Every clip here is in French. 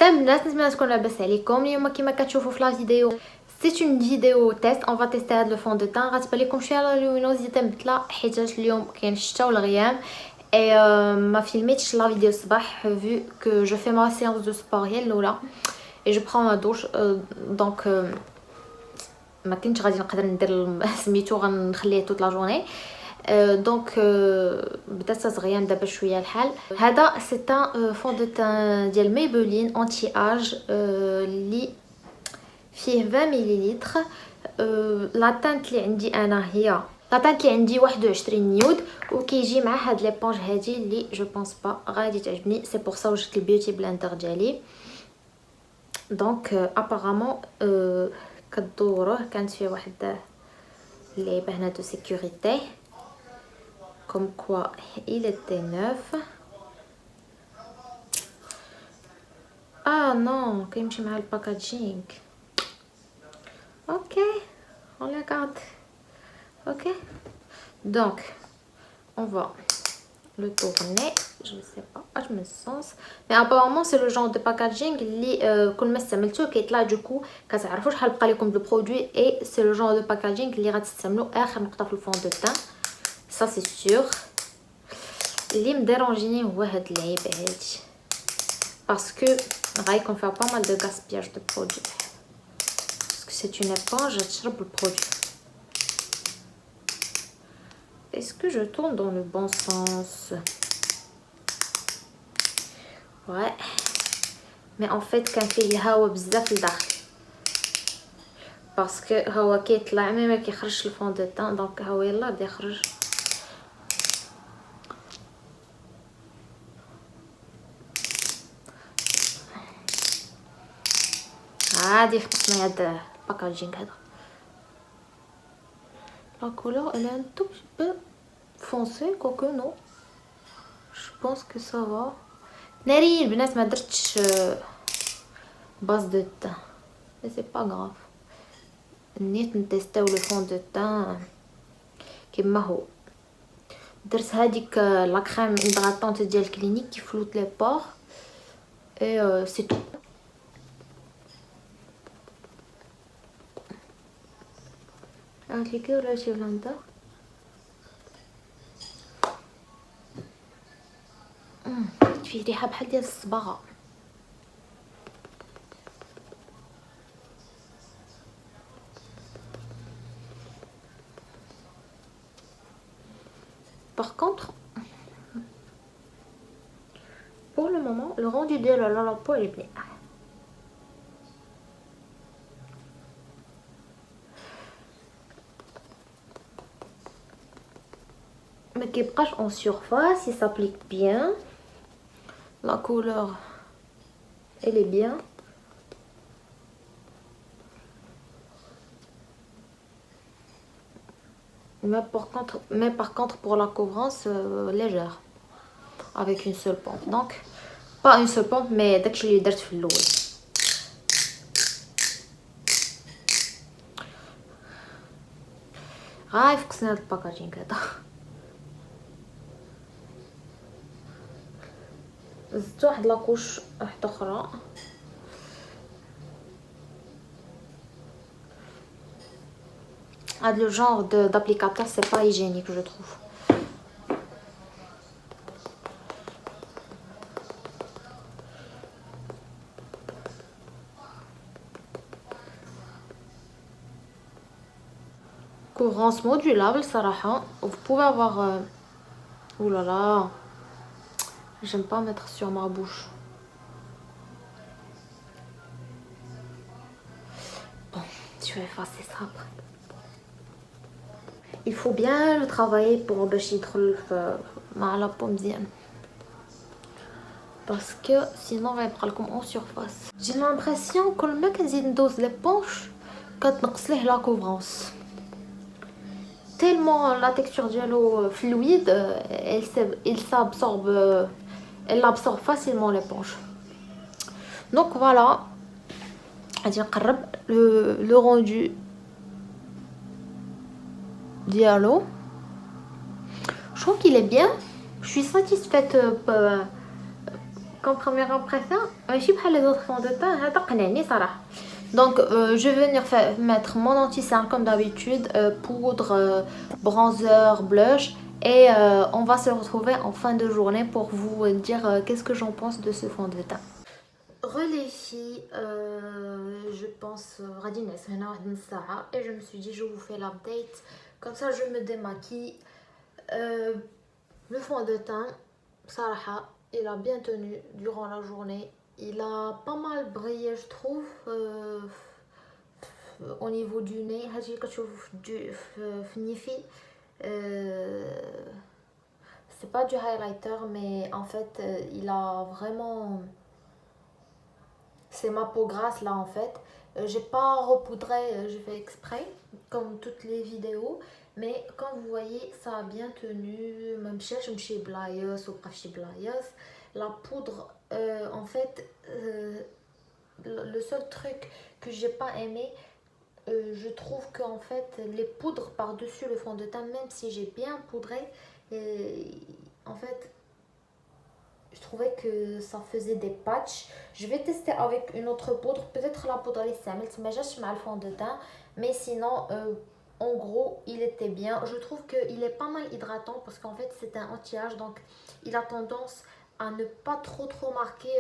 سلام الناس، نتمنى تكون لاباس عليكم. اليوم كما كتشوفوا في لا فيديو سيت اون فيديو تيست، اون فا تيستي هاد لو فون دو تان. غتبان لكم شويه لا لومينوزيتي مبدله حيت اليوم كاين الشتا والغيام. اي ما فيلميتش لا فيديو الصباح فو كو جو في ما سيونس دو سبور هي الاولى اي جو برون ما دوش دونك ما كنتش غادي نقدر ندير سميتو غنخليه توت لا جورني. دونك بدات تغيام دابا شويه الحال. هذا سي ان فون دو تان ديال ميبلين انتي اج اللي فيه 20 مليلتر. لا تانت اللي عندي انا هي لا تانت اللي عندي 21 نيود، وكيجي مع هاد ليبونج هادي اللي جو بونس با غادي تعجبني. سي بور سا وجدت البيوتي بلندر ديالي. دونك ابارامون كدوروه كانت فيه واحد اللعيبه هنا دو سيكوريتي comme quoi il était neuf. Ah non, كيمشي مع الباكاجينغ. Ok, on le garde. Ok, donc on va le tourner. Je ne sais pas à mon sens, mais apparemment c'est le genre de packaging اللي كل ما استعملتوه كيطلع دوكو كتعرفوا شحال بقى لكم دو برودوي. اي سي لو جونر دو باكاجينغ اللي غتستعملوا اخر نقطه في الفون دو تان، ça c'est sûr. اللي مديرونجيني هو هاد العيب هادي باسكو غايكون فيها با مال دو غاسبياج دو برودوي باسكو سي اون éponge تشرب البرودوي. Est-ce que je tourne dans le bon sens? Ouais, mais en fait كان فيه الهواء بزاف لداخل باسكو هو كيطلع ما كيخرجش الفون دو تان. دونك هو يلا بدا يخرج. عادي فقسنا هاد الباكاجينغ هذا. لا كولور elle est un tout petit peu foncée quoique non, je pense que ça va. ناري البنات ما درتش باز دو تان mais c'est pas grave. نيت نتيستيو لو فون دو تان كيما هو. درت هذيك لا كريم هيدراتونت ديال كلينيك كي فلوت لي بور اي سي تو. غنكليكيو على شي بلاندا. فيه ريحه بحال ديال الصباغه. Par contre, pour le moment, le rendu de la peau est bien. Mais qui est en surface, il s'applique bien. La couleur, elle est bien. Mais par contre pour la couvrance légère avec une seule pompe. Donc pas une seule pompe mais داكشي اللي درت في الاول. غاي فكسنا هاد الباكاجينغ هذا. زدت واحد لاكوش واحده اخرى. Le genre d'applicateur c'est pas hygiénique je trouve. Couvrance modulable صراحة. Vous pouvez avoir oh là là, j'aime pas mettre sur ma bouche. Bon, je vais effacer ça après. Il faut bien le travailler pour باش يدخل مع لا بو مزيان باسكو سينو غيبقى لكم اون سورفاس. جي لامبرسيون كل ما كنزيد ندوز لي بونش كتنقص ليه لا كوفرونس تيلمون لا تيكستور ديالو فلويد. il s'absorbe, elle absorbe facilement l'éponge. Donc voilà, غادي نقرب le rendu Diallo. Je trouve qu'il est bien. Je suis satisfaite comme première impression, ماشي بحال les autres fonds de teint هذا قنعني صراحة. Donc je vais venir mettre mon anti-cerne comme d'habitude, poudre, bronzer, blush et on va se retrouver en fin de journée pour vous dire qu'est-ce que j'en pense de ce fond de teint. Les filles, je pense غادي نعس هنا واحد نص ساعة et je me suis dit je vous fais l'update comme ça je me démaquille. Le fond de teint صراحة il a bien tenu durant la journée, il a pas mal brillé je trouve au niveau du nez. هادشي كتشوفوا في النيفي c'est pas du highlighter mais en fait il a vraiment, c'est ma peau grasse là en fait. J'ai pas repoudré, j'ai fait exprès comme toutes les vidéos, mais comme vous voyez ça a bien tenu. Même chez Blayos ou pas chez Blayos, la poudre en fait le seul truc que j'ai pas aimé, je trouve que en fait les poudres par dessus le fond de teint, même si j'ai bien poudré, en fait je trouvais que ça faisait des patchs. Je vais tester avec une autre poudre, peut-être la poudre les samels mais j'ai mal le fond de teint, mais sinon en gros il était bien. Je trouve qu'il est pas mal hydratant parce qu'en fait c'est un anti-âge, donc il a tendance à ne pas trop marquer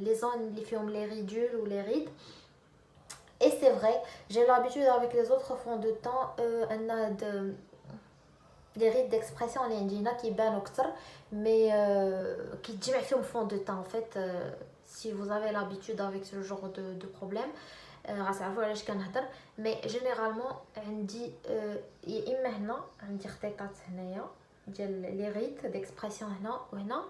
les zones les ridules ou les rides. Et c'est vrai, j'ai l'habitude avec les autres fonds de teint les rides d'expression اللي عندنا كيبانوا اكثر mais كيتجمع فيهم fond de teint en fait. Si vous avez l'habitude avec ce genre de problème غتعرفوا علاش كنهضر. mais généralement عندي يا اما هنا عندي خطيطات هنايا ديال لي ريد ديكسبرسيون هنا وهنا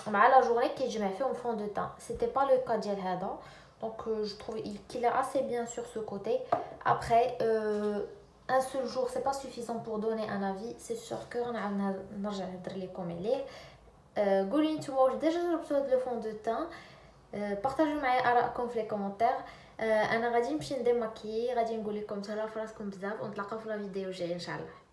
مع لا جورني كيتجمع فيهم fond de teint. c'était pas le cas ديال هذا. Donc je trouve qu'il est assez bien sur ce côté. Après un seul jour c'est pas suffisant pour donner un avis. C'est sûr que نرجع نهضر لكم عليه. قولي نتوما واش ديجا جربتوا هذا الفون دو تان. بارطاجيو معايا ارائكم في لي كومونتير. انا غادي نمشي نديماكي، غادي نقول لكم تهلاو في راسكم بزاف ونتلاقاو في لا فيديو الجايه ان شاء الله.